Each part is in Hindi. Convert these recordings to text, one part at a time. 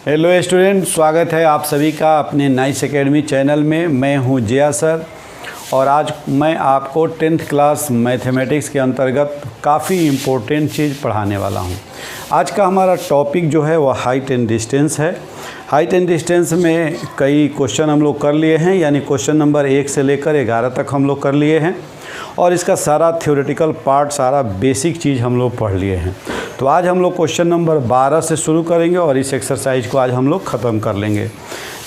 हेलो स्टूडेंट, स्वागत है आप सभी का अपने नाइस एकेडमी चैनल में। मैं हूं जिया सर और आज मैं आपको 10th क्लास मैथमेटिक्स के अंतर्गत काफ़ी इम्पोर्टेंट चीज़ पढ़ाने वाला हूं। आज का हमारा टॉपिक जो है वह हाइट एंड डिस्टेंस है। हाइट एंड डिस्टेंस में कई क्वेश्चन हम लोग कर लिए हैं, यानी क्वेश्चन नंबर 1 से लेकर 11 तक हम लोग कर लिए हैं और इसका सारा थ्योरेटिकल पार्ट, सारा बेसिक चीज़ हम लोग पढ़ लिए हैं। तो आज हम लोग क्वेश्चन नंबर 12 से शुरू करेंगे और इस एक्सरसाइज को आज हम लोग ख़त्म कर लेंगे।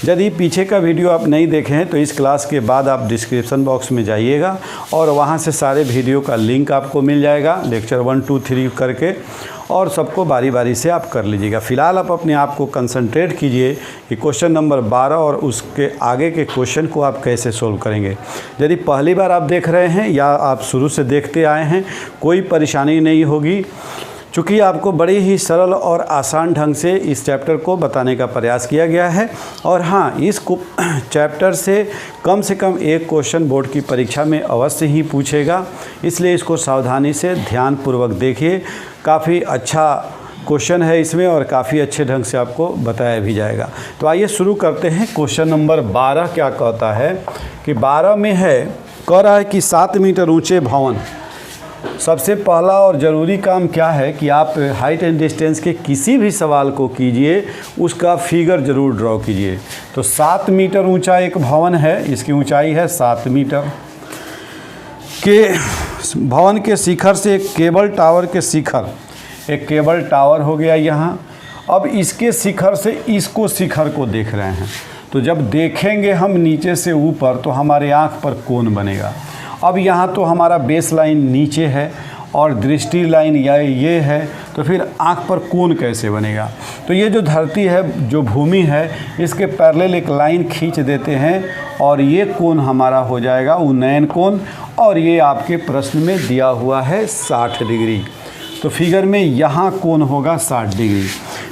यदि पीछे का वीडियो आप नहीं देखे हैं तो इस क्लास के बाद आप डिस्क्रिप्शन बॉक्स में जाइएगा और वहां से सारे वीडियो का लिंक आपको मिल जाएगा, लेक्चर 1, 2, 3 करके, और सबको बारी बारी से आप कर लीजिएगा। फ़िलहाल आप अपने आप को कंसंट्रेट कीजिए कि क्वेश्चन नंबर 12 और उसके आगे के क्वेश्चन को आप कैसे सोल्व करेंगे। यदि पहली बार आप देख रहे हैं या आप शुरू से देखते आए हैं, कोई परेशानी नहीं होगी, चूँकि आपको बड़े ही सरल और आसान ढंग से इस चैप्टर को बताने का प्रयास किया गया है। और हाँ, इस चैप्टर से कम एक क्वेश्चन बोर्ड की परीक्षा में अवश्य ही पूछेगा, इसलिए इसको सावधानी से ध्यानपूर्वक देखिए। काफ़ी अच्छा क्वेश्चन है इसमें और काफ़ी अच्छे ढंग से आपको बताया भी जाएगा। तो आइए शुरू करते हैं। क्वेश्चन नंबर 12 क्या कहता है कि 12 में कह रहा है कि 7 मीटर ऊँचे भवन। सबसे पहला और ज़रूरी काम क्या है कि आप हाइट एंड डिस्टेंस के किसी भी सवाल को कीजिए, उसका फिगर ज़रूर ड्रॉ कीजिए। तो 7 मीटर ऊंचा एक भवन है, इसकी ऊंचाई है 7 मीटर। के भवन के शिखर से एक केबल टावर के शिखर, एक केबल टावर हो गया यहाँ। अब इसके शिखर से इसको शिखर को देख रहे हैं, तो जब देखेंगे हम नीचे से ऊपर तो हमारे आँख पर कोण बनेगा। अब यहाँ तो हमारा बेस लाइन नीचे है और दृष्टि लाइन या ये है, तो फिर आँख पर कोण कैसे बनेगा। तो ये जो धरती है, जो भूमि है, इसके पैरेलल एक लाइन खींच देते हैं और ये कोण हमारा हो जाएगा उन्नयन कोण, और ये आपके प्रश्न में दिया हुआ है 60 डिग्री। तो फिगर में यहाँ कोण होगा 60 डिग्री।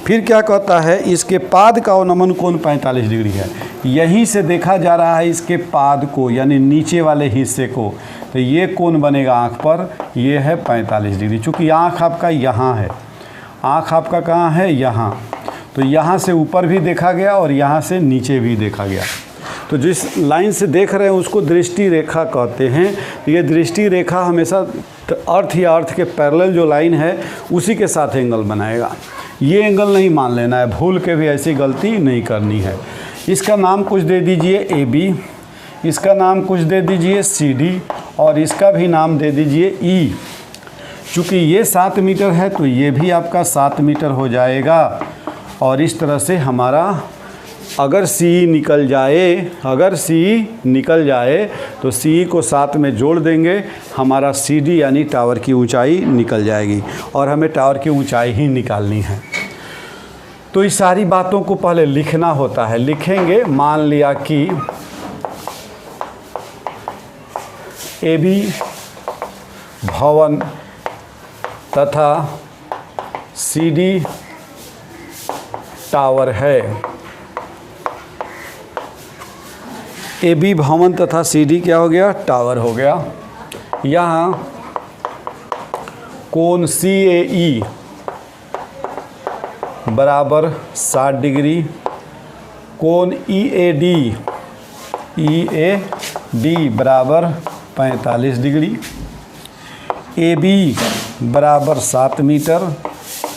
फिर क्या कहता है, इसके पाद का अवनमन कोण 45 डिग्री है। यहीं से देखा जा रहा है इसके पाद को, यानी नीचे वाले हिस्से को, तो ये कोण बनेगा आँख पर, ये है 45 डिग्री। चूँकि आँख आपका यहाँ है, आँख आपका कहाँ है, यहाँ, तो यहाँ से ऊपर भी देखा गया और यहाँ से नीचे भी देखा गया। तो जिस लाइन से देख रहे हैं उसको दृष्टि रेखा कहते हैं। ये दृष्टि रेखा हमेशा अर्थ या अर्थ के पैरेलल जो लाइन है उसी के साथ एंगल बनाएगा। ये एंगल नहीं मान लेना है, भूल के भी ऐसी गलती नहीं करनी है। इसका नाम कुछ दे दीजिए AB, इसका नाम कुछ दे दीजिए CD और इसका भी नाम दे दीजिए E। चूँकि ये 7 मीटर है तो ये भी आपका 7 मीटर हो जाएगा। और इस तरह से हमारा अगर C निकल जाए तो C को 7 में जोड़ देंगे, हमारा CD यानी टावर की ऊंचाई निकल जाएगी और हमें टावर की ऊंचाई ही निकालनी है। तो इस सारी बातों को पहले लिखना होता है। लिखेंगे, मान लिया कि AB भवन तथा CD टावर है। AB भवन तथा CD क्या हो गया, टावर हो गया। यहाँ कोण CAE बराबर 60 डिग्री, कोण EAD बराबर 45 डिग्री, AB बराबर 7 मीटर,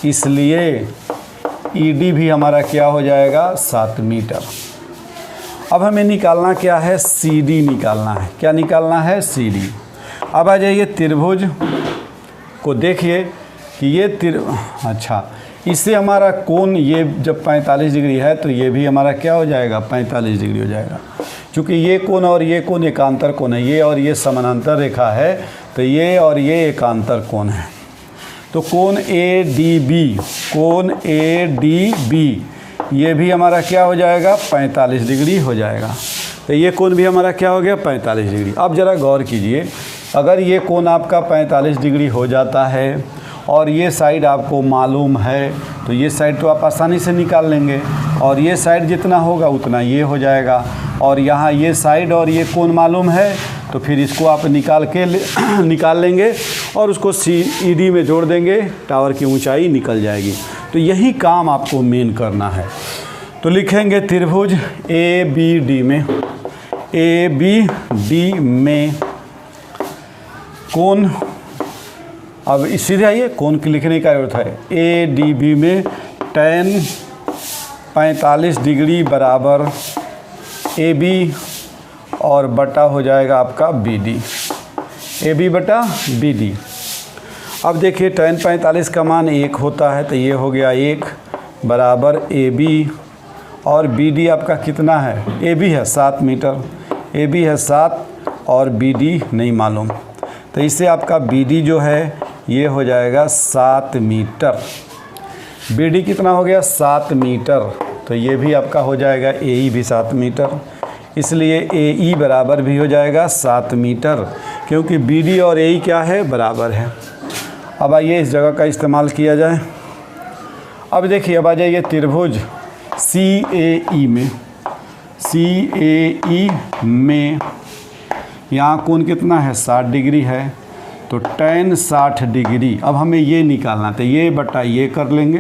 इसलिए ED भी हमारा क्या हो जाएगा, 7 मीटर। अब हमें निकालना क्या है, CD निकालना है। क्या निकालना है, CD। अब आ जाइए त्रिभुज को, देखिए कि ये अच्छा, इससे हमारा कोण, ये जब 45 डिग्री है तो ये भी हमारा क्या हो जाएगा, 45 डिग्री हो जाएगा। क्योंकि ये कोण और ये कोण एकांतर कोण है, ये और ये समानांतर रेखा है, तो ये और ये एकांतर कोण है। तो कोण ADB ये भी हमारा क्या हो जाएगा, 45 डिग्री हो जाएगा। तो ये कोण भी हमारा क्या हो गया, 45 डिग्री। अब ज़रा गौर कीजिए, अगर ये कोण आपका 45 डिग्री हो जाता है और ये साइड आपको मालूम है तो ये साइड तो आप आसानी से निकाल लेंगे, और ये साइड जितना होगा उतना ये हो जाएगा। और यहाँ ये साइड और ये कोण मालूम है तो फिर इसको आप निकाल लेंगे और उसको CD में जोड़ देंगे, टावर की ऊंचाई निकल जाएगी। तो यही काम आपको मेन करना है। तो लिखेंगे त्रिभुज ए बी डी में कोण, अब सीधे आइए कोण की लिखने का अर्थ है ए डी बी में tan 45 डिग्री बराबर ए बी और बटा हो जाएगा आपका बी डी, ए बी बटा बी डी। अब देखिए tan 45 का मान 1 होता है तो ये हो गया 1 बराबर ए बी और बी डी आपका कितना है, ए बी है 7 मीटर, ए बी है 7 और बी डी नहीं मालूम, तो इससे आपका बी डी जो है ये हो जाएगा 7 मीटर। बी डी कितना हो गया 7 मीटर, तो ये भी आपका हो जाएगा ए ई भी 7 मीटर, इसलिए ए ई बराबर भी हो जाएगा 7 मीटर, क्योंकि बी डी और ए ई क्या है, बराबर है। अब आइए इस जगह का इस्तेमाल किया जाए। अब देखिए अब आ जाइए त्रिभुज सी ए ई में यहाँ कोण कितना है 60 डिग्री है, तो tan 60 डिग्री, अब हमें ये निकालना, तो ये बटा ये कर लेंगे,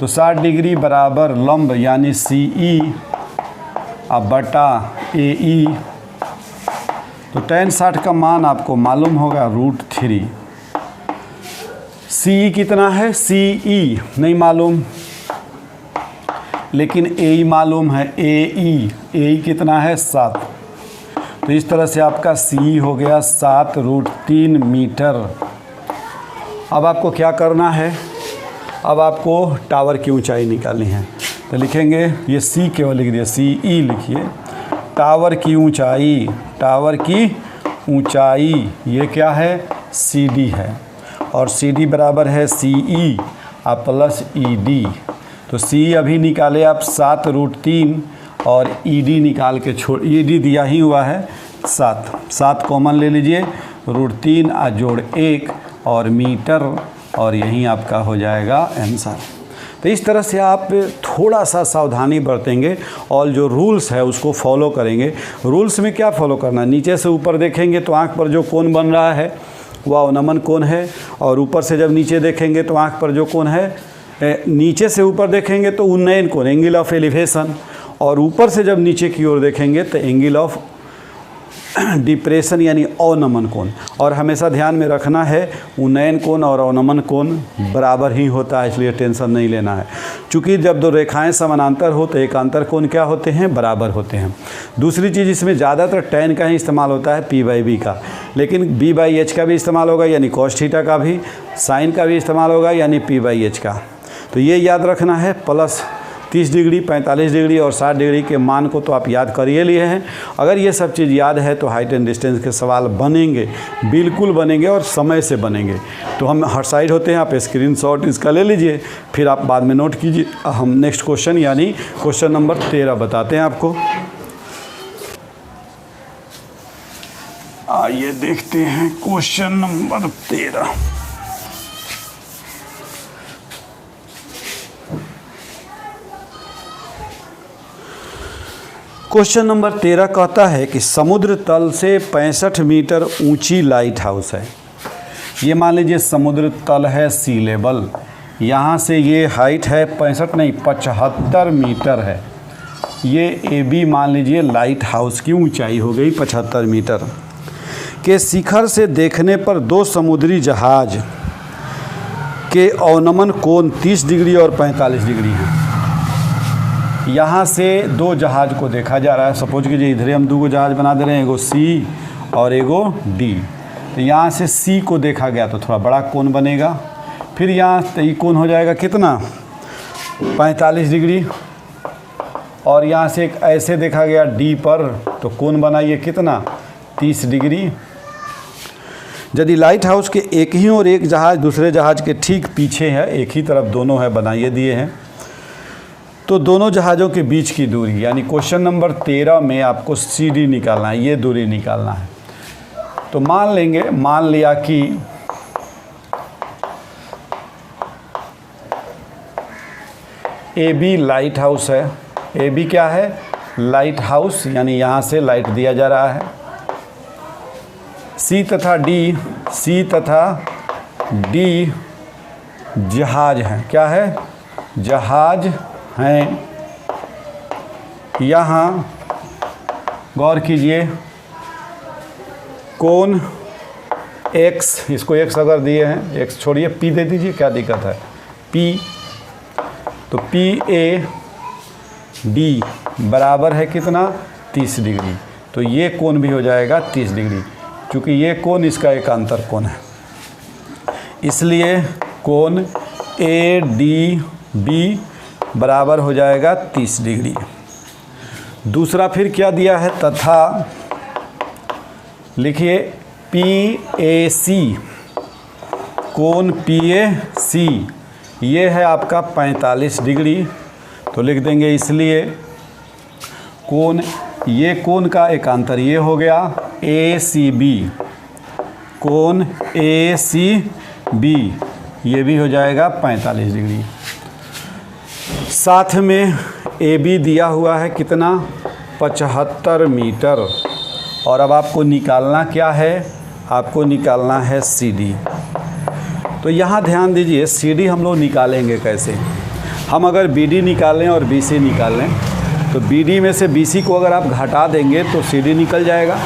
तो 60 डिग्री बराबर लंब यानी सी ई अब बटा ए ई, तो tan 60 का मान आपको मालूम होगा √3। सी ई कितना है, सी ई नहीं मालूम लेकिन ए ई मालूम है, ए ई कितना है 7, तो इस तरह से आपका सी हो गया 7√3 मीटर। अब आपको क्या करना है, अब आपको टावर की ऊंचाई निकालनी है, तो लिखेंगे ये सी केवल लिख दिया, सी ई लिखिए, टावर की ऊंचाई ये क्या है, सी डी है, और सी डी बराबर है सी ई प्लस ई डी, तो सी अभी निकाले आप 7√3 और ई डी निकाल के छोड़, ई डी दिया ही हुआ है 7 कॉमन ले लीजिए, √3 जोड़ 1 और मीटर, और यहीं आपका हो जाएगा आंसर। तो इस तरह से आप थोड़ा सा सावधानी बरतेंगे और जो रूल्स है उसको फॉलो करेंगे। रूल्स में क्या फॉलो करना, नीचे से ऊपर देखेंगे तो आँख पर जो कोण बन रहा है वह अवनमन कोण है, और ऊपर से जब नीचे देखेंगे तो आँख पर जो कोण है, नीचे से ऊपर देखेंगे तो उन्नयन कोण एंगल ऑफ एलिवेशन, और ऊपर से जब नीचे की ओर देखेंगे तो एंगल ऑफ डिप्रेशन यानी अवनमन कोण। और हमेशा ध्यान में रखना है उन्नयन कोण और अवनमन कोण बराबर ही होता है, इसलिए टेंशन नहीं लेना है। चूँकि जब दो रेखाएं समानांतर हो तो एकांतर कोण क्या होते हैं, बराबर होते हैं। दूसरी चीज़ इसमें ज़्यादातर tan का ही इस्तेमाल होता है p/b का, लेकिन b/h का भी इस्तेमाल होगा यानी cos थीटा का भी, साइन का भी इस्तेमाल होगा यानी p/h का। तो ये याद रखना है, प्लस 30 डिग्री 45 डिग्री और 60 डिग्री के मान को तो आप याद कर ही लिए हैं। अगर ये सब चीज़ याद है तो हाइट एंड डिस्टेंस के सवाल बनेंगे, बिल्कुल बनेंगे और समय से बनेंगे। तो हम हर साइड होते हैं, आप स्क्रीनशॉट इसका ले लीजिए, फिर आप बाद में नोट कीजिए। हम नेक्स्ट क्वेश्चन यानी क्वेश्चन नंबर 13 बताते हैं आपको। आइए देखते हैं क्वेश्चन नंबर 13। क्वेश्चन नंबर 13 कहता है कि समुद्र तल से 65 मीटर ऊंची लाइट हाउस है। ये मान लीजिए समुद्र तल है सी लेवल, यहाँ से ये हाइट है 65 नहीं 75 मीटर है। ये ए बी मान लीजिए लाइट हाउस की ऊंचाई हो गई 75 मीटर। के शिखर से देखने पर दो समुद्री जहाज के अवनमन कोण 30 डिग्री और 45 डिग्री हैं। यहाँ से दो जहाज को देखा जा रहा है। सपोज कीजिए इधर हम दो जहाज बना दे रहे हैं, एगो सी और एगो डी। तो यहाँ से सी को देखा गया तो थोड़ा बड़ा कोण बनेगा, फिर यहाँ तो ये कोण हो जाएगा कितना 45 डिग्री, और यहाँ से एक ऐसे देखा गया डी पर तो कोण बनाइए कितना 30 डिग्री। यदि लाइट हाउस के एक ही और एक जहाज दूसरे जहाज के ठीक पीछे है, एक ही तरफ दोनों है बनाइए दिए हैं, तो दोनों जहाज़ों के बीच की दूरी यानी क्वेश्चन नंबर 13 में आपको सी डी निकालना है, ये दूरी निकालना है। तो मान लिया कि ए बी लाइट हाउस है। ए बी क्या है, लाइट हाउस, यानी यहाँ से लाइट दिया जा रहा है। सी तथा डी जहाज हैं, क्या है, जहाज हैं। यहाँ गौर कीजिए, कोण x, इसको x अगर दिए हैं, x छोड़िए p दे दीजिए, क्या दिक्कत है, p, तो PAD बराबर है कितना, 30 डिग्री। तो ये कोण भी हो जाएगा 30 डिग्री, क्योंकि ये कोण इसका एकांतर कोण है, इसलिए कोण ADB बराबर हो जाएगा 30 डिग्री। दूसरा फिर क्या दिया है, तथा लिखिए PAC, कोण PAC ये है आपका 45 डिग्री। तो लिख देंगे, इसलिए कोण, ये कोण का एकांतर ये हो गया ACB, कोण ACB ये भी हो जाएगा 45 डिग्री। साथ में AB दिया हुआ है कितना, 75 मीटर। और अब आपको निकालना क्या है, आपको निकालना है CD। तो यहाँ ध्यान दीजिए, CD हम लोग निकालेंगे कैसे। हम अगर BD निकालें और BC निकालें, तो BD में से BC को अगर आप घटा देंगे तो CD निकल जाएगा।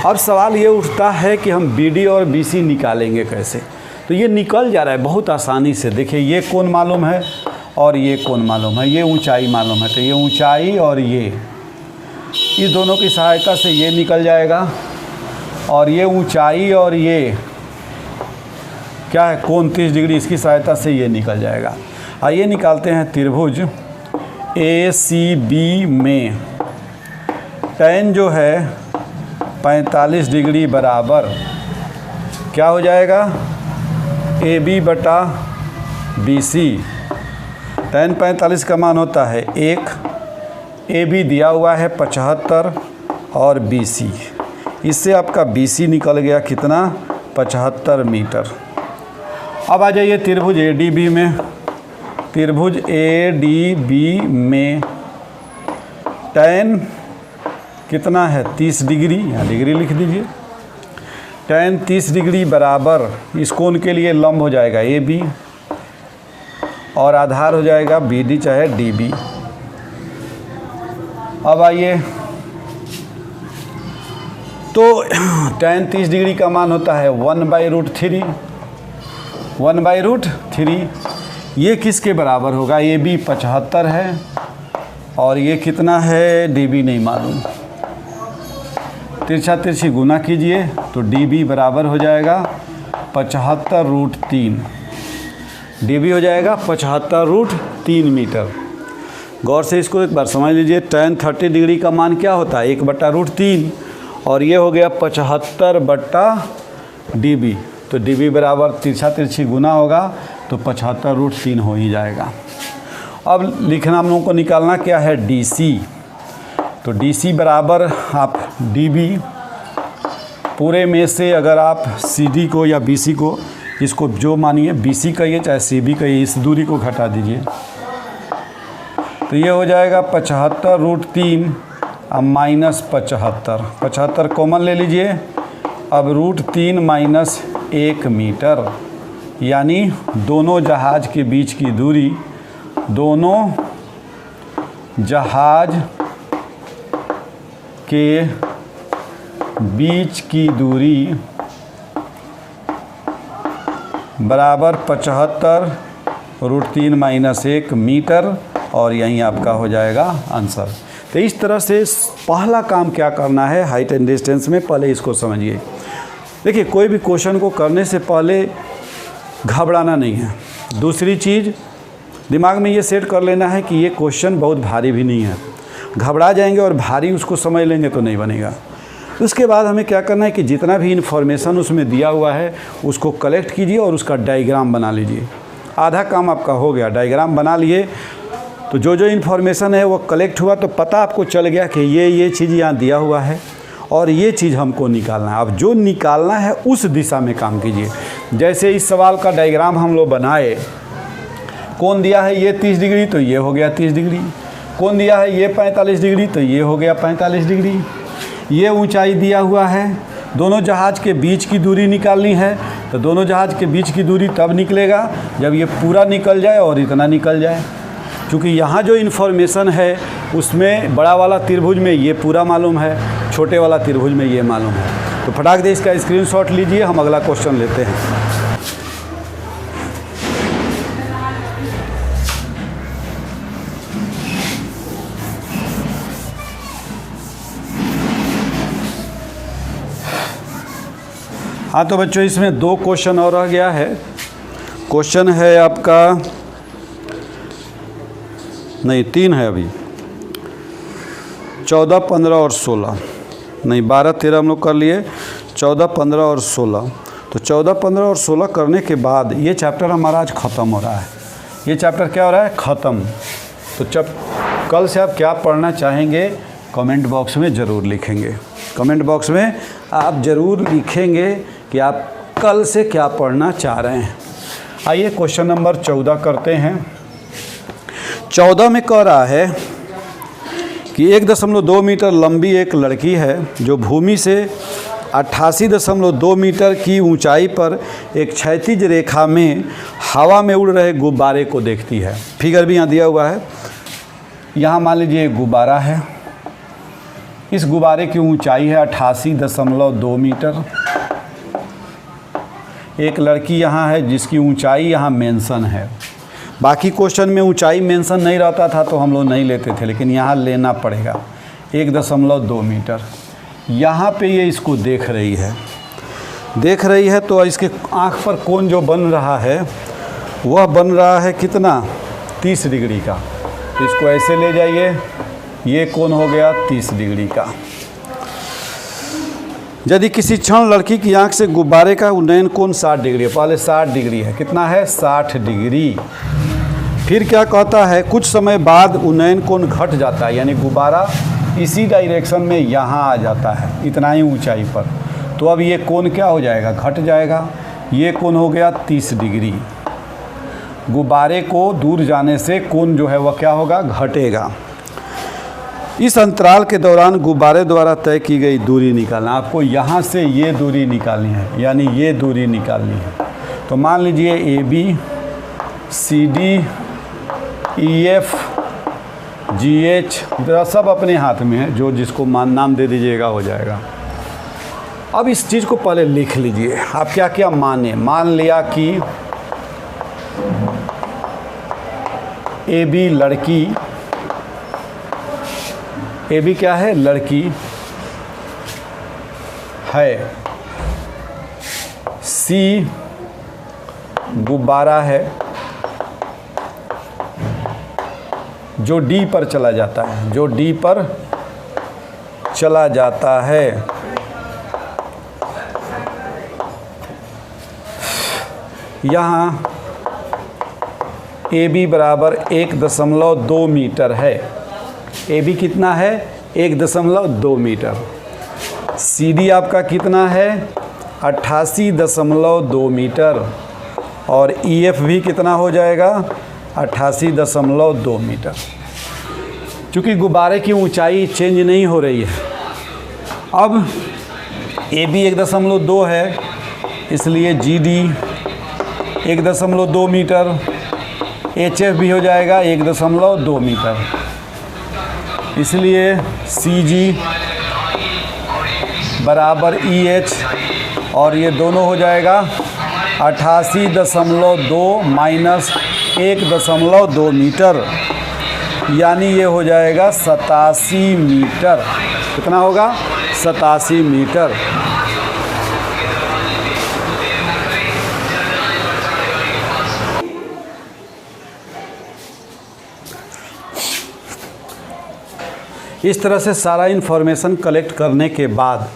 अब सवाल ये उठता है कि हम BD और BC निकालेंगे कैसे। तो ये निकल जा रहा है बहुत आसानी से। देखिए, ये कोण मालूम है और ये कोण मालूम है, ये ऊंचाई मालूम है, तो ये ऊंचाई और ये, इस दोनों की सहायता से ये निकल जाएगा। और ये ऊंचाई और ये क्या है, कोण 30 डिग्री, इसकी सहायता से ये निकल जाएगा। आइए निकालते हैं त्रिभुज ACB में tan जो है 45 डिग्री बराबर क्या हो जाएगा, AB बटा BC। tan 45 का मान होता है 1, AB दिया हुआ है 75 और BC, इससे आपका BC निकल गया कितना, 75 मीटर। अब आ जाइए त्रिभुज ADB में। त्रिभुज ADB में tan कितना है, 30 डिग्री, यहाँ डिग्री लिख दीजिए। tan 30 डिग्री बराबर इस कोण के लिए लंब हो जाएगा AB और आधार हो जाएगा BD चाहे DB। अब आइए, तो tan 30 डिग्री का मान होता है 1/√3, 1/√3। ये किसके बराबर होगा, AB 75 है और ये कितना है, DB नहीं मालूम। तिरछा तिरछी गुना कीजिए तो DB बराबर हो जाएगा 75√3, DB हो जाएगा 75√3 मीटर। गौर से इसको एक बार समझ लीजिए। tan 30 डिग्री का मान क्या होता है, 1/√3 और ये हो गया 75/DB। तो DB बराबर तिरछा तिरछी गुना होगा तो 75√3 हो ही जाएगा। अब लिखना हम लोगों को निकालना क्या है, DC। तो DC बराबर आप DB पूरे में से अगर आप CD को या BC को, इसको जो मानिए BC कहिए चाहे CB कहिए, इस दूरी को घटा दीजिए तो ये हो जाएगा 75√3 अब -75, 75 कॉमन ले लीजिए। अब √3 माइनस 1 मीटर, यानी दोनों जहाज के बीच की दूरी, दोनों जहाज के बीच की दूरी बराबर 75√3 माइनस 1 मीटर और यहीं आपका हो जाएगा आंसर। तो इस तरह से पहला काम क्या करना है हाइट एंड डिस्टेंस में, पहले इसको समझिए। देखिए, कोई भी क्वेश्चन को करने से पहले घबराना नहीं है। दूसरी चीज़ दिमाग में ये सेट कर लेना है कि ये क्वेश्चन बहुत भारी भी नहीं है। घबरा जाएंगे और भारी उसको समझ लेंगे तो नहीं बनेगा। उसके बाद हमें क्या करना है कि जितना भी इन्फॉर्मेशन उसमें दिया हुआ है उसको कलेक्ट कीजिए और उसका डायग्राम बना लीजिए। आधा काम आपका हो गया। डायग्राम बना लिए तो जो जो इन्फॉर्मेशन है वो कलेक्ट हुआ तो पता आपको चल गया कि ये चीज़ यहाँ दिया हुआ है और ये चीज़ हमको निकालना है। अब जो निकालना है उस दिशा में काम कीजिए। जैसे इस सवाल का डायग्राम हम लोग बनाए, कौन दिया है ये 30 डिग्री तो ये हो गया 30 डिग्री, कौन दिया है ये 45 डिग्री तो ये हो गया 45 डिग्री। ये ऊंचाई दिया हुआ है, दोनों जहाज़ के बीच की दूरी निकालनी है तो दोनों जहाज़ के बीच की दूरी तब निकलेगा जब ये पूरा निकल जाए और इतना निकल जाए। क्योंकि यहाँ जो इन्फॉर्मेशन है उसमें बड़ा वाला त्रिभुज में ये पूरा मालूम है, छोटे वाला त्रिभुज में ये मालूम है। तो फटाक दे इसका स्क्रीनशॉट लीजिए, हम अगला क्वेश्चन लेते हैं। हाँ तो बच्चों इसमें 2 क्वेश्चन और रह गया है। क्वेश्चन है आपका, नहीं 3 है अभी, 14, 15 और 16, नहीं 12, 13 हम लोग कर लिए, 14, 15 और 16। तो 14, 15 और 16 करने के बाद ये चैप्टर हमारा आज ख़त्म हो रहा है। ये चैप्टर क्या हो रहा है? ख़त्म। तो जब कल से आप क्या पढ़ना चाहेंगे कमेंट बॉक्स में ज़रूर लिखेंगे। कमेंट बॉक्स में आप ज़रूर लिखेंगे कि आप कल से क्या पढ़ना चाह रहे हैं। आइए क्वेश्चन नंबर 14 करते हैं। 14 में कह रहा है कि 1.2 मीटर लंबी एक लड़की है जो भूमि से 88.2 मीटर की ऊंचाई पर एक क्षैतिज रेखा में हवा में उड़ रहे गुब्बारे को देखती है। फिगर भी यहाँ दिया हुआ है। यहाँ मान लीजिए एक गुब्बारा है, इस गुब्बारे की ऊंचाई है 88.2 मीटर। एक लड़की यहाँ है जिसकी ऊंचाई यहाँ मेंशन है। बाकी क्वेश्चन में ऊंचाई मेंशन नहीं रहता था तो हम लोग नहीं लेते थे, लेकिन यहाँ लेना पड़ेगा। 1.2 मीटर। यहाँ पे ये इसको देख रही है तो इसके आँख पर कोण जो बन रहा है वह बन रहा है कितना? 30 डिग्री का। तो इसको ऐसे ले जाइए, ये कोण हो गया 30 डिग्री का। यदि किसी क्षण लड़की की आंख से गुब्बारे का उन्नयन कोण 60 डिग्री है, पहले 60 डिग्री है, कितना है? 60 डिग्री। फिर क्या कहता है? कुछ समय बाद उन्नयन कोण घट जाता है, यानी गुब्बारा इसी डायरेक्शन में यहाँ आ जाता है, इतना ही ऊंचाई पर। तो अब ये कोण क्या हो जाएगा? घट जाएगा। ये कोण हो गया 30 डिग्री। गुब्बारे को दूर जाने से कोण जो है वह क्या होगा? घटेगा। इस अंतराल के दौरान गुब्बारे द्वारा तय की गई दूरी निकालना। आपको यहाँ से ये दूरी निकालनी है, यानी ये दूरी निकालनी है। तो मान लीजिए AB, CD, EF, GH सब अपने हाथ में है, जो जिसको नाम दे दीजिएगा हो जाएगा। अब इस चीज़ को पहले लिख लीजिए। आप क्या क्या माने? मान लिया कि AB लड़की, AB क्या है? लड़की है। C गुब्बारा है जो D पर चला जाता है, जो D पर चला जाता है। यहाँ AB बराबर 1.2 मीटर है। AB कितना है? 1.2 मीटर। CD आपका कितना है? 88.2 मीटर। और EF भी कितना हो जाएगा? 88.2 मीटर। चूँकि गुब्बारे की ऊंचाई चेंज नहीं हो रही है, अब AB 1.2 है, इसलिए GD 1.2 मीटर, HF भी हो जाएगा 1.2 मीटर, इसलिए CG बराबर EH, और ये दोनों हो जाएगा 88.2 माइनस 1.2 मीटर, यानी ये हो जाएगा 87 मीटर। कितना होगा? 87 मीटर। इस तरह से सारा इन्फॉर्मेशन कलेक्ट करने के बाद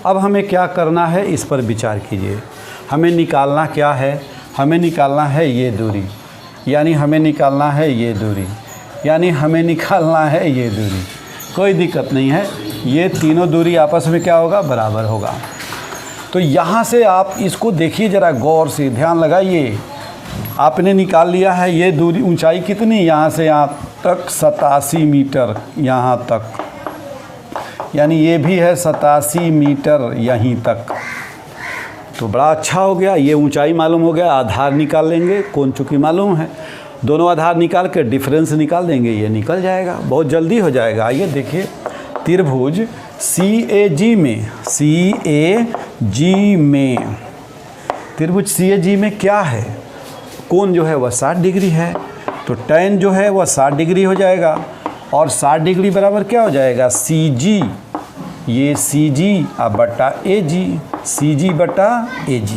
अब हमें क्या करना है, इस पर विचार कीजिए। हमें निकालना क्या है? हमें निकालना है ये दूरी, यानी हमें निकालना है ये दूरी, यानी हमें निकालना है ये दूरी। कोई दिक्कत नहीं है, ये तीनों दूरी आपस में क्या होगा? बराबर होगा। तो यहाँ से आप इसको देखिए ज़रा गौर से, ध्यान लगाइए। आपने निकाल लिया है ये दूरी, ऊंचाई कितनी? यहाँ से यहाँ तक 87 मीटर, यहाँ तक, यानी ये भी है 87 मीटर यहीं तक। तो बड़ा अच्छा हो गया, ये ऊंचाई मालूम हो गया। आधार निकाल लेंगे, कोण चूँकि मालूम है। दोनों आधार निकाल कर डिफरेंस निकाल देंगे, ये निकल जाएगा, बहुत जल्दी हो जाएगा। आइए देखिए, त्रिभुज CAG में, CAG में, त्रिभुज CAG में क्या है, कोण जो है वह 60 डिग्री है, तो tan जो है वह 60 डिग्री हो जाएगा, और 60 डिग्री बराबर क्या हो जाएगा, CG, ये CG बटा AG, CG बटा AG,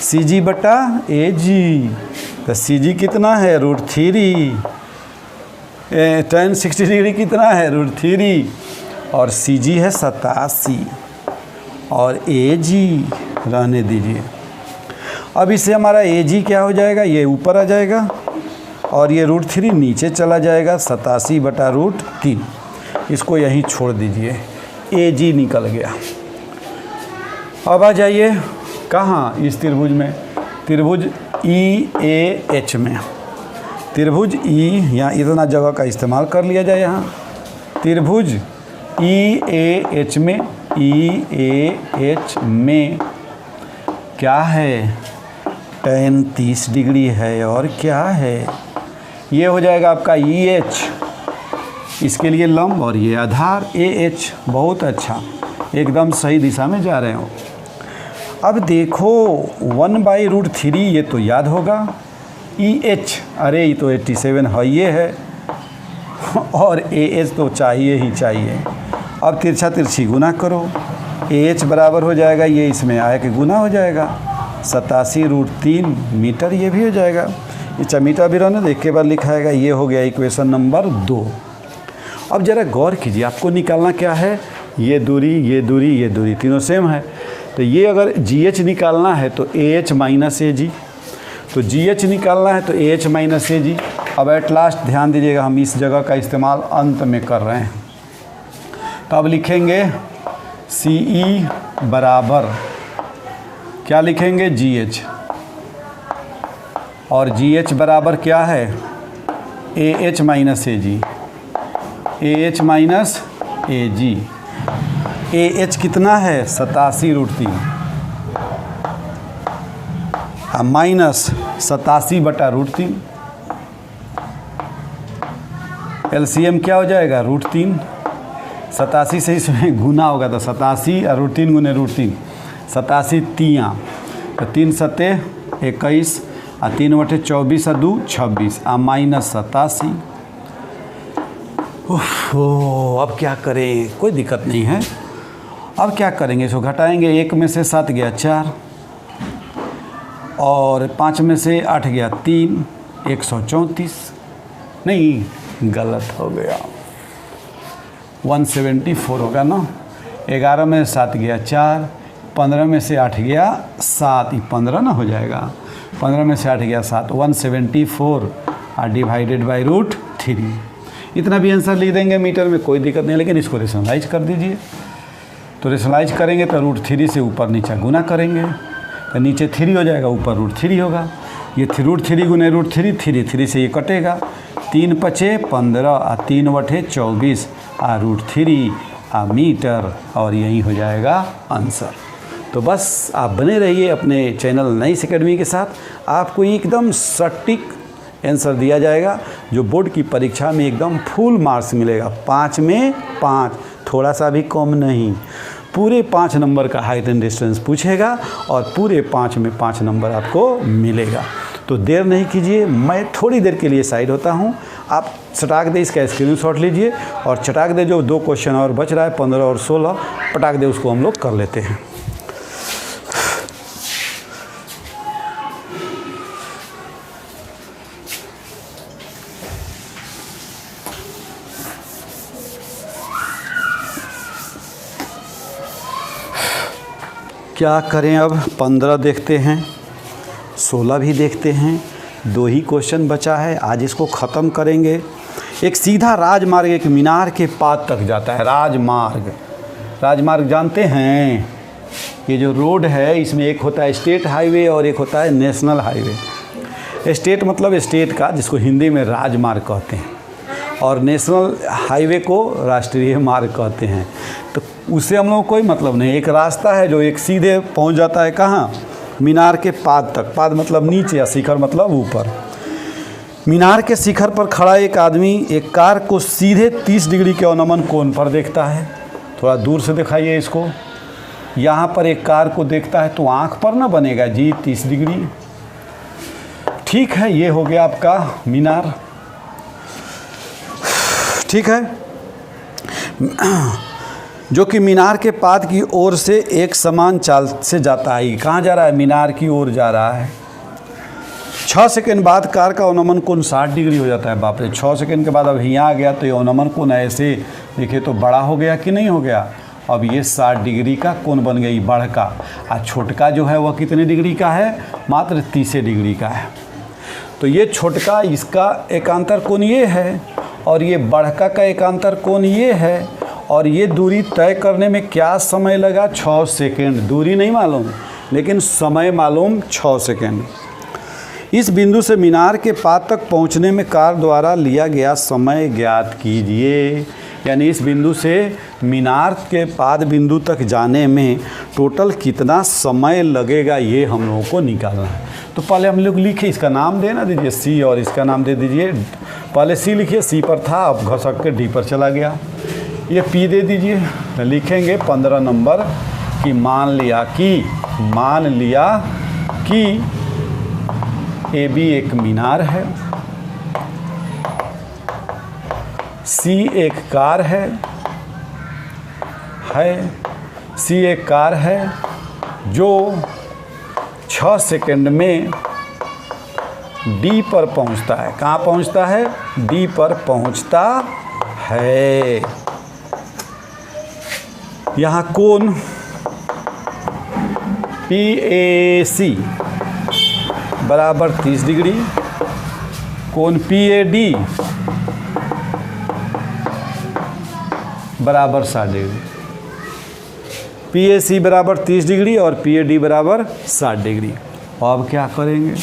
CG बटा AG, तो CG कितना है, √3, tan 60 डिग्री कितना है, √3, और CG है 87, और AG रहने दीजिए। अब इससे हमारा AG क्या हो जाएगा, ये ऊपर आ जाएगा, और ये √3 नीचे चला जाएगा, 87 बटा √3, इसको यहीं छोड़ दीजिए, AG निकल गया। अब आ जाइए कहाँ, इस त्रिभुज में, त्रिभुज EAH में, त्रिभुज यहाँ इतना जगह का इस्तेमाल कर लिया जाए, यहाँ त्रिभुज EAH में, EAH में क्या है, tan 30 डिग्री है, और क्या है, ये हो जाएगा आपका EH, इसके लिए लंब, और ये आधार AH, बहुत अच्छा, एकदम सही दिशा में जा रहे हो। अब देखो 1/√3 ये तो याद होगा, EH, अरे ये तो 87 है, ये है, और AH तो चाहिए ही चाहिए। अब तिरछा तिरछी गुना करो, AH बराबर हो जाएगा, ये इसमें आया कि गुना हो जाएगा, 87√3 मीटर, ये भी हो जाएगा, अच्छा मीटर भी रहने, एक के बाद लिखाएगा, ये हो गया इक्वेशन नंबर 2। अब ज़रा गौर कीजिए, आपको निकालना क्या है, ये दूरी, ये दूरी, ये दूरी, तीनों सेम है, तो ये अगर GH निकालना है तो AH माइनस AG, तो GH निकालना है तो AH माइनस AG। अब एट लास्ट ध्यान दीजिएगा, हम इस जगह का इस्तेमाल अंत में कर रहे हैं, तो अब लिखेंगे CE बराबर क्या लिखेंगे, GH, और GH बराबर क्या है, AH minus AG, AH minus AG, AH कितना है, 87√3, माइनस 87 बटा √3, LCM क्या हो जाएगा, √3, 87 से इसमें गुना होगा तो 87 और √3 गुने √3, 87 तियाँ, तो 3 सते 21, और 3 बटे 24 और 2 26, माइनस 87। अब क्या करें, कोई दिक्कत नहीं है, अब क्या करेंगे, इसको घटाएंगे, 1 में से 7 गया 4, और 5 में से 8 गया 3, 134, नहीं गलत हो गया, 174 होगा ना, 11 में से 7 गया 4, 15 में से 8 गया 7, 15 ना हो जाएगा, 15 में से 8 गया 7, 174 डिवाइडेड बाई √3, इतना भी आंसर लिख देंगे मीटर में, कोई दिक्कत नहीं, लेकिन इसको रेशनलाइज कर दीजिए, तो रेशनलाइज करेंगे तो √3 से ऊपर नीचे गुना करेंगे, तो नीचे 3 हो जाएगा, ऊपर √3 होगा, ये √3 गुने √3, 3 से ये कटेगा, 3 पचे 15 और 3 बटे 24 √3 मीटर, और यही हो जाएगा आंसर। तो बस आप बने रहिए अपने चैनल नाइस एकेडमी के साथ, आपको एकदम सटीक आंसर दिया जाएगा, जो बोर्ड की परीक्षा में एकदम फुल मार्क्स मिलेगा, 5 में 5, थोड़ा सा भी कम नहीं, पूरे 5 नंबर का हाइट एंड डिस्टेंस पूछेगा, और पूरे 5 में 5 नंबर आपको मिलेगा। तो देर नहीं कीजिए, मैं थोड़ी देर के लिए साइड होता हूँ, आप चटाक दे इसका स्क्रीनशॉट लीजिए, और चटाक दे जो 2 क्वेश्चन और बच रहा है 15 और 16, पटाक दे उसको हम लोग कर लेते हैं। क्या करें, अब 15 देखते हैं, 16 भी देखते हैं, 2 ही क्वेश्चन बचा है, आज इसको ख़त्म करेंगे। एक सीधा राजमार्ग एक मीनार के पाद तक जाता है, राजमार्ग, राजमार्ग जानते हैं, ये जो रोड है इसमें एक होता है स्टेट हाईवे और एक होता है नेशनल हाईवे। स्टेट मतलब स्टेट का, जिसको हिंदी में राजमार्ग कहते हैं, और नेशनल हाईवे को राष्ट्रीय मार्ग कहते हैं। तो उससे हम लोगों को कोई मतलब नहीं, एक रास्ता है जो एक सीधे पहुंच जाता है कहाँ, मीनार के पाद तक, पाद मतलब नीचे, या शिखर मतलब ऊपर। मीनार के शिखर पर खड़ा एक आदमी एक कार को सीधे 30 डिग्री के अवनमन कोण पर देखता है। थोड़ा दूर से दिखाइए इसको। यहाँ पर एक कार को देखता है तो आँख पर ना बनेगा जी 30 डिग्री। ठीक है, ये हो गया आपका मीनार। ठीक है, जो कि मीनार के पाद की ओर से एक समान चाल से जाता है। कहाँ जा रहा है? मीनार की ओर जा रहा है। 6 सेकंड बाद कार का अवनमन कोण 60 डिग्री हो जाता है। बाप रे, 6 सेकंड के बाद अब यहाँ आ गया तो ये अवनमन कोण ऐसे देखिए तो बड़ा हो गया कि नहीं हो गया। अब ये 60 डिग्री का कोण बन गई बढ़ का, और छोटका जो है वह कितने डिग्री का है? मात्र 30 डिग्री का है। तो ये छोटका इसका एकांतर कोण ये है और ये बढ़का का एकांतर कोण ये है, और ये दूरी तय करने में क्या समय लगा? 6 सेकंड। दूरी नहीं मालूम लेकिन समय मालूम 6 सेकंड। इस बिंदु से मीनार के पाद तक पहुंचने में कार द्वारा लिया गया समय ज्ञात कीजिए। यानी इस बिंदु से मीनार के पाद बिंदु तक जाने में टोटल कितना समय लगेगा ये हम लोगों को निकालना है। तो पहले हम लोग लिखे, इसका नाम देना दीजिए सी और इसका नाम दे दीजिए। पहले सी लिखिए, सी पर था, अब घसक के डी पर चला गया। ये पी दे दीजिए। तो लिखेंगे 15 नंबर कि मान लिया कि ए बी एक मीनार है, सी एक कार है, सी एक कार है जो 6 सेकंड में डी पर पहुंचता है। कहाँ पहुंचता है? डी पर पहुंचता है। यहाँ कोण PAC बराबर 30 डिग्री, कोण PAD बराबर 60 डिग्री। PAC बराबर 30 डिग्री और PAD बराबर 60 डिग्री। अब क्या करेंगे?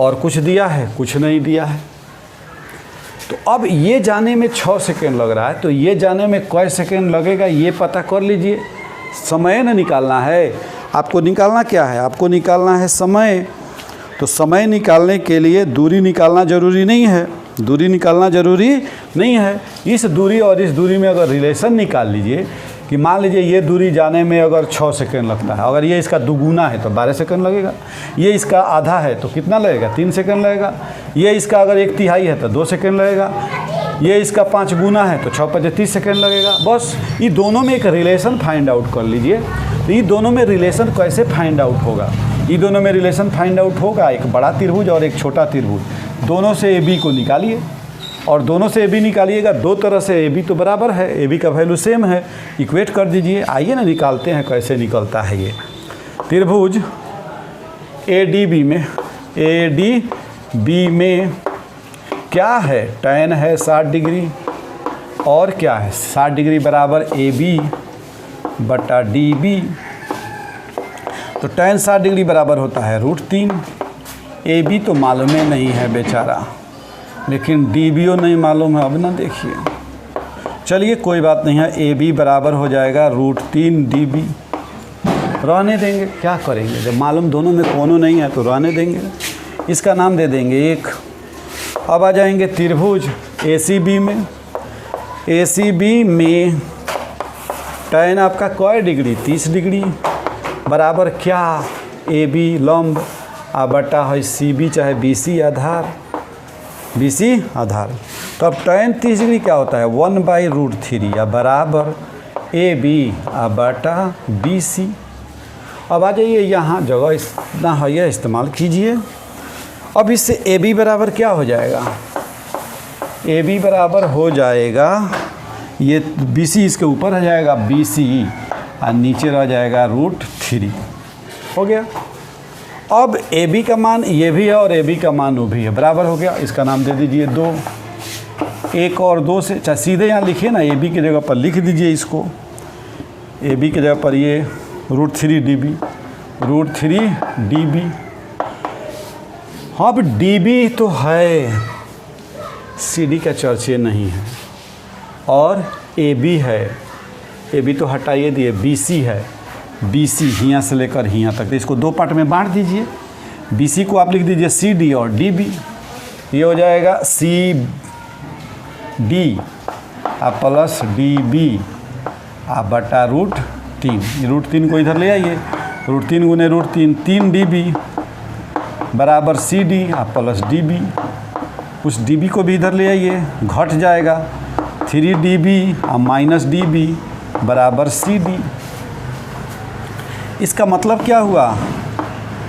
और कुछ दिया है? कुछ नहीं दिया है। तो अब ये जाने में 6 सेकंड लग रहा है, तो ये जाने में कै सेकंड लगेगा ये पता कर लीजिए। समय न निकालना है आपको। निकालना क्या है? आपको निकालना है समय। तो समय निकालने के लिए दूरी निकालना ज़रूरी नहीं है। दूरी निकालना ज़रूरी नहीं है। इस दूरी और इस दूरी में अगर रिलेशन निकाल लीजिए कि मान लीजिए ये दूरी जाने में अगर 6 सेकंड लगता है, अगर ये इसका दुगुना है तो 12 सेकंड लगेगा। ये इसका आधा है तो कितना लगेगा? 3 सेकंड लगेगा। ये इसका अगर 1/3 है तो 2 सेकंड लगेगा। ये इसका 5 गुना है तो 6 × 5 30 सेकंड लगेगा। बस ये दोनों में एक रिलेशन फाइंड आउट कर लीजिए। तो ये दोनों में रिलेशन कैसे फाइंड आउट होगा? ये दोनों में रिलेशन फाइंड आउट होगा, एक बड़ा त्रिभुज और एक छोटा त्रिभुज, दोनों से AB को निकालिए और दोनों से AB निकालिएगा। दो तरह से AB तो बराबर है, AB का वैल्यू सेम है, इक्वेट कर दीजिए। आइए ना निकालते हैं कैसे निकलता है ये। त्रिभुज ADB में क्या है? tan है 60 डिग्री और क्या है? 60 डिग्री बराबर AB बटा DB। तो tan 60 डिग्री बराबर होता है √3। AB तो मालूम ही नहीं है बेचारा, लेकिन DBO नहीं मालूम है। अब ना देखिए, चलिए कोई बात नहीं है। AB बराबर हो जाएगा √3 DB। रहने देंगे, क्या करेंगे जब मालूम दोनों में कोनो नहीं है तो रहने देंगे। इसका नाम दे देंगे 1। अब आ जाएंगे त्रिभुज ACB में। ACB में tan आपका कै डिग्री? 30 डिग्री बराबर क्या? AB लंब आ बटा है CB चाहे BC आधार। तो अब tan 30 डिग्री क्या होता है? 1/√3 या बराबर AB आ बटा BC। अब आ जाइए यहाँ, जगह इतना है यह इस्तेमाल कीजिए। अब इससे AB बराबर क्या हो जाएगा? AB बराबर हो जाएगा, ये BC इसके ऊपर आ जाएगा BC और नीचे रह जाएगा √3। हो गया। अब AB का मान ये भी है और AB का मान वो भी है, बराबर हो गया। इसका नाम दे दीजिए 2। 1 और 2 से चाहे सीधे यहाँ लिखिए ना, AB की जगह पर लिख दीजिए इसको। AB की जगह पर ये √3 dB। अब DB तो है, CD का चर्चे नहीं है। और AB है, AB तो हटाइए दिए, BC है। BC यहाँ से लेकर यहाँ तक, तो इसको 2 पार्ट में बांट दीजिए। BC को आप लिख दीजिए CD और DB। ये हो जाएगा C D plus D B बटा √3। √3 को इधर ले आइए, √3 गुने √3 3dB बराबर C D plus D B. उस डी बी को भी इधर ले आइए, घट जाएगा 3dB माइनस डी बी बराबर सी डी। इसका मतलब क्या हुआ,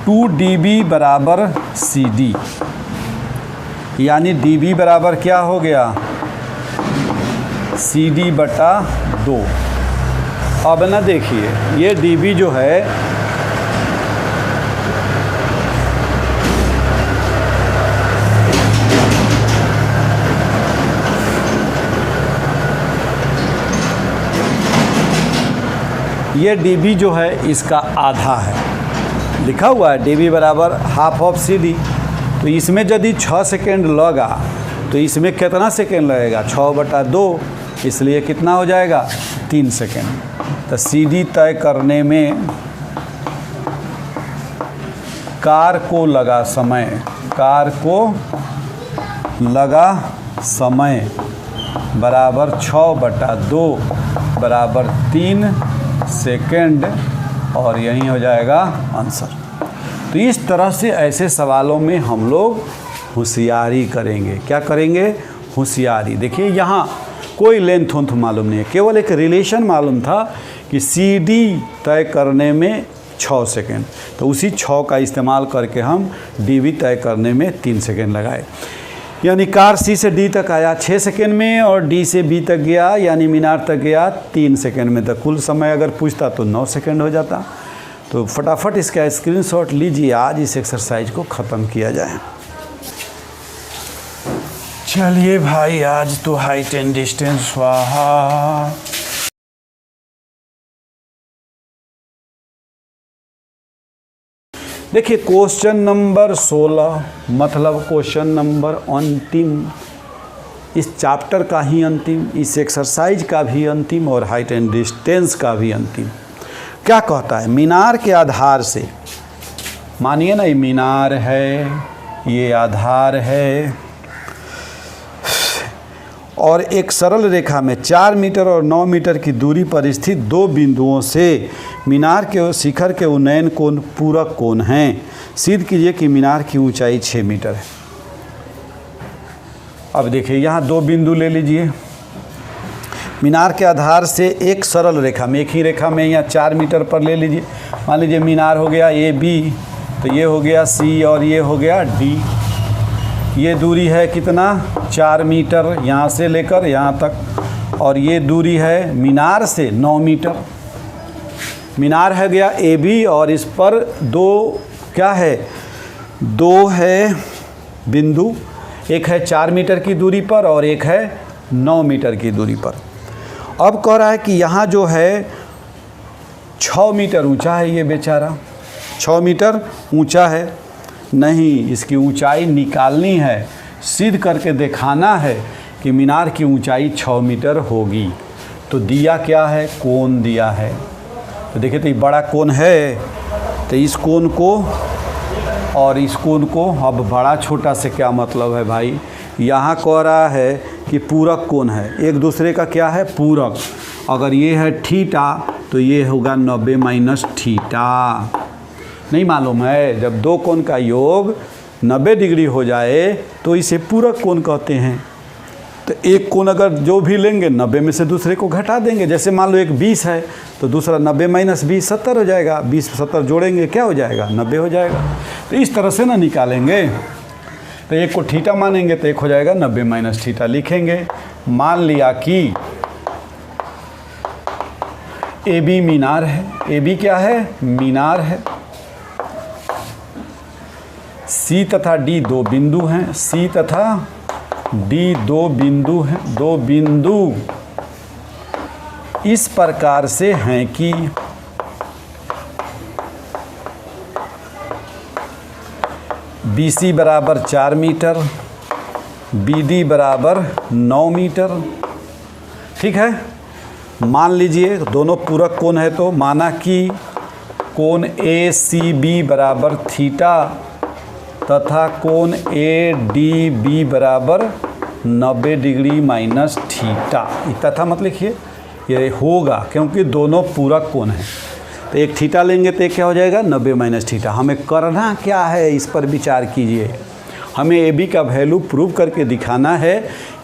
2dB बराबर सी डी, यानी dB बराबर क्या हो गया, सी डी बटा 2। अब ना देखिए ये dB जो है ये dB जो है इसका आधा है, लिखा हुआ है dB बराबर हाफ ऑफ सी डी। तो इसमें यदि 6 सेकेंड लगा तो इसमें कितना सेकेंड लगेगा, 6/2, इसलिए कितना हो जाएगा 3 सेकेंड। तो सी डी तय करने में कार को लगा समय बराबर 6/2 बराबर 3 सेकेंड, और यही हो जाएगा आंसर। तो इस तरह से ऐसे सवालों में हम लोग होशियारी करेंगे। क्या करेंगे, होशियारी। देखिए यहाँ कोई लेंथ वेंथ मालूम नहीं है, केवल एक रिलेशन मालूम था कि सी डी तय करने में 6 सेकेंड, तो उसी 6 का इस्तेमाल करके हम डी बी तय करने में 3 सेकेंड लगाए। यानी कार सी से डी तक आया 6 सेकेंड में, और डी से बी तक गया यानी मीनार तक गया 3 सेकेंड में। तो कुल समय अगर पूछता तो 9 सेकेंड हो जाता। तो फटाफट इसका स्क्रीनशॉट लीजिए, आज इस एक्सरसाइज को ख़त्म किया जाए। चलिए भाई, आज तो हाइट एंड डिस्टेंस स्वाहा। देखिए क्वेश्चन नंबर 16, मतलब क्वेश्चन नंबर अंतिम, इस चैप्टर का ही अंतिम, इस एक्सरसाइज का भी अंतिम, और हाइट एंड डिस्टेंस का भी अंतिम। क्या कहता है, मीनार के आधार से, मानिए ना ये मीनार है, ये आधार है, और एक सरल रेखा में 4 मीटर और 9 मीटर की दूरी पर स्थित 2 बिंदुओं से मीनार के शिखर के उन्नयन कोण पूरक कोण हैं। सिद्ध कीजिए कि मीनार की ऊंचाई 6 मीटर है। अब देखिए यहाँ 2 बिंदु ले लीजिए, मीनार के आधार से एक सरल रेखा में, एक ही रेखा में यहाँ 4 मीटर पर ले लीजिए। मान लीजिए मीनार हो गया ए बी, तो ये हो गया सी और ये हो गया डी। ये दूरी है कितना, 4 मीटर यहाँ से लेकर यहाँ तक, और ये दूरी है मीनार से 9 मीटर। मीनार है गया ए बी, और इस पर 2 क्या है, 2 है बिंदु, एक है 4 मीटर की दूरी पर और एक है 9 मीटर की दूरी पर। अब कह रहा है कि यहाँ जो है 6 मीटर ऊंचा है, ये बेचारा 6 मीटर ऊंचा है। नहीं, इसकी ऊंचाई निकालनी है, सिद्ध करके दिखाना है कि मीनार की ऊंचाई 6 मीटर होगी। तो दिया क्या है, कोण दिया है। तो देखिए तो ये बड़ा कोण है, तो इस कोण को और इस कोण को, अब बड़ा छोटा से क्या मतलब है भाई, यहाँ कह रहा है कि पूरक कोण है, एक दूसरे का क्या है, पूरक। अगर ये है थीटा तो ये होगा 90 माइनस थीटा। नहीं मालूम है, जब 2 कोण का योग 90 डिग्री हो जाए तो इसे पूरक कोण कहते हैं। तो एक कोण अगर जो भी लेंगे 90 में से दूसरे को घटा देंगे। जैसे मान लो एक 20 है तो दूसरा 90 माइनस 20 70 हो जाएगा, 20 70 जोड़ेंगे क्या हो जाएगा, 90 हो जाएगा। तो इस तरह से ना निकालेंगे। तो एक को थीटा मानेंगे तो एक हो जाएगा 90 माइनस थीटा, लिखेंगे। मान लिया कि ए बी मीनार है, ए बी क्या है, मीनार है। सी तथा डी 2 बिंदु हैं, सी तथा डी 2 बिंदु हैं। 2 बिंदु इस प्रकार से हैं कि BC बराबर 4 मीटर, BD बराबर 9 मीटर। ठीक है, मान लीजिए दोनों पूरक कोण है, तो माना कि कोण ACB बराबर थीटा तथा कोण ADB बराबर 90 डिग्री माइनस थीटा। तथा मत लिखिए, ये होगा क्योंकि दोनों पूरक कोण हैं। तो एक थीटा लेंगे तो क्या हो जाएगा 90 माइनस थीटा। हमें करना क्या है इस पर विचार कीजिए। हमें AB का वैल्यू प्रूव करके दिखाना है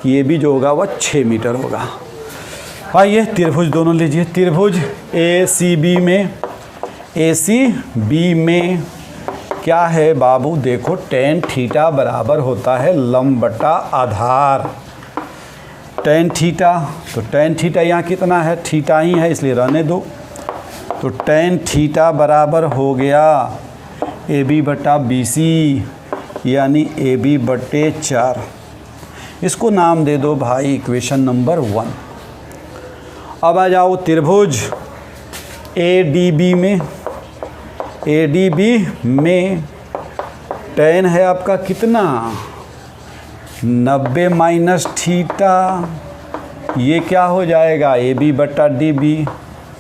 कि AB जो होगा वह 6 मीटर होगा। आइए त्रिभुज दोनों लीजिए। त्रिभुज ACB में क्या है बाबू, देखो tan थीटा बराबर होता है लंब बटा आधार। tan थीटा, तो tan थीटा यहाँ कितना है, थीटा ही है इसलिए रहने दो। तो tan थीटा बराबर हो गया AB बटा BC यानी AB बटे 4। इसको नाम दे दो भाई इक्वेशन नंबर 1। अब आ जाओ त्रिभुज ADB में। ADB में tan है आपका कितना 90 माइनस थीटा। ये क्या हो जाएगा AB बटा DB,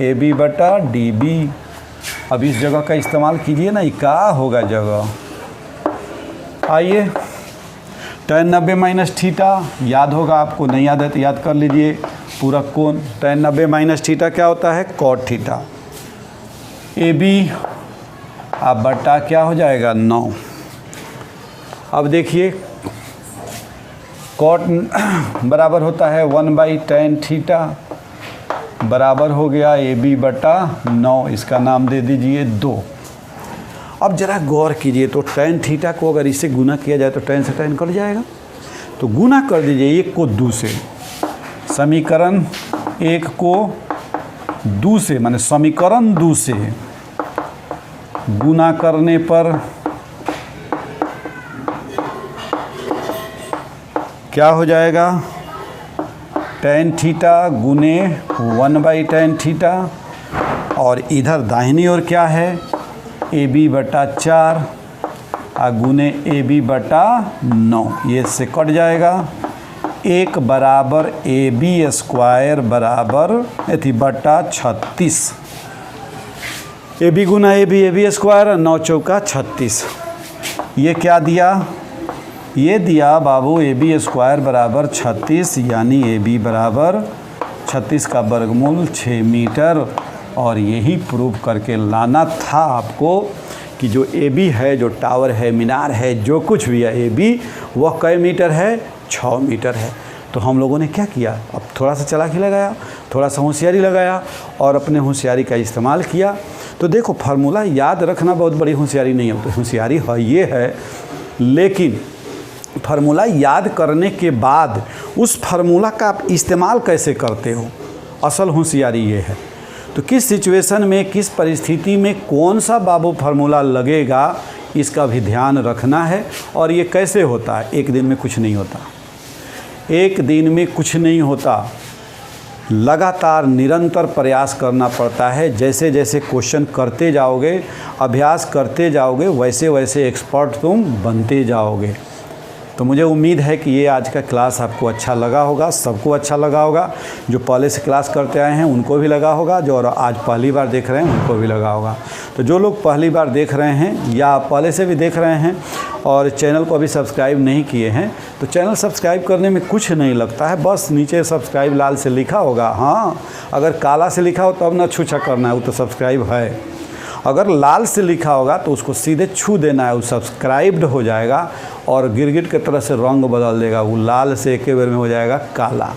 AB बटा DB। अब इस जगह का इस्तेमाल कीजिए ना, ये क्या होगा जगह। आइए tan 90 माइनस थीटा याद होगा आपको, नहीं याद है तो याद कर लीजिए। पूरक कोण tan 90 माइनस थीटा क्या होता है cot थीटा। AB अब बटा क्या हो जाएगा 9। अब देखिए cot बराबर होता है 1/tan थीटा बराबर हो गया AB बटा 9। इसका नाम दे दीजिए 2। अब ज़रा गौर कीजिए, तो tan थीटा को अगर इससे गुना किया जाए तो tan से tan कट जाएगा। तो गुना कर दीजिए 1 को 2 से, समीकरण 1 को 2 से माने समीकरण 2 से गुना करने पर क्या हो जाएगा tan थीटा गुने 1/tan थीटा, और इधर दाहिनी ओर क्या है AB बटा 4 गुने AB बटा 9। ये से कट जाएगा। 1 बराबर AB स्क्वायर बराबर थी बटा 36। AB गुना AB स्क्वायर 9 चौका 36। ये क्या दिया, ये दिया बाबू AB स्क्वायर बराबर 36 यानी AB बराबर 36 का वर्गमूल 6 मीटर। और यही प्रूव करके लाना था आपको कि जो AB है, जो टावर है, मीनार है, जो कुछ भी है AB वह कै मीटर है 6 मीटर है। तो हम लोगों ने क्या किया, अब थोड़ा सा चालाकी लगाया, थोड़ा सा होशियारी लगाया और अपने होशियारी का इस्तेमाल किया। तो देखो फार्मूला याद रखना बहुत बड़ी होशियारी नहीं है, तो होशियारी है ये है, लेकिन फार्मूला याद करने के बाद उस फार्मूला का आप इस्तेमाल कैसे करते हो, असल होशियारी ये है। तो किस सिचुएशन में, किस परिस्थिति में कौन सा बाबू फार्मूला लगेगा, इसका भी ध्यान रखना है। और ये कैसे होता है, एक दिन में कुछ नहीं होता, एक दिन में कुछ नहीं होता, लगातार निरंतर प्रयास करना पड़ता है। जैसे जैसे क्वेश्चन करते जाओगे, अभ्यास करते जाओगे, वैसे वैसे एक्सपर्ट तुम बनते जाओगे। तो मुझे उम्मीद है कि ये आज का क्लास आपको अच्छा लगा होगा, सबको अच्छा लगा होगा। जो पहले से क्लास करते आए हैं उनको भी लगा होगा, जो आज पहली बार देख रहे हैं उनको भी लगा होगा। तो जो लोग पहली बार देख रहे हैं या पहले से भी देख रहे हैं और चैनल को अभी सब्सक्राइब नहीं किए हैं, तो चैनल सब्सक्राइब करने में कुछ नहीं लगता है, बस नीचे सब्सक्राइब लाल से लिखा होगा। हाँ, अगर काला से लिखा हो तो अब ना छू छा करना है, वो तो सब्सक्राइब है। अगर लाल से लिखा होगा तो उसको सीधे छू देना है, वो सब्सक्राइब्ड हो जाएगा और गिरगिट की तरह से रंग बदल देगा, वो लाल से एक बार में हो जाएगा काला।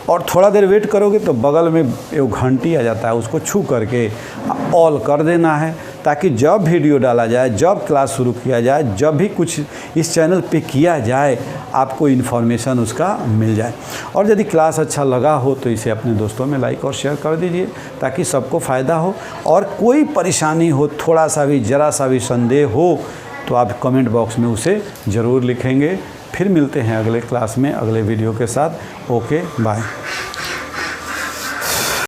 और थोड़ा देर वेट करोगे तो बगल में एक घंटी आ जाता है, उसको छू करके ऑल कर देना है, ताकि जब वीडियो डाला जाए, जब क्लास शुरू किया जाए, जब भी कुछ इस चैनल पे किया जाए, आपको इन्फॉर्मेशन उसका मिल जाए। और यदि क्लास अच्छा लगा हो तो इसे अपने दोस्तों में लाइक और शेयर कर दीजिए, ताकि सबको फ़ायदा हो। और कोई परेशानी हो, थोड़ा सा भी, ज़रा सा भी संदेह हो तो आप कमेंट बॉक्स में उसे ज़रूर लिखेंगे। फिर मिलते हैं अगले क्लास में अगले वीडियो के साथ। Okay, bye.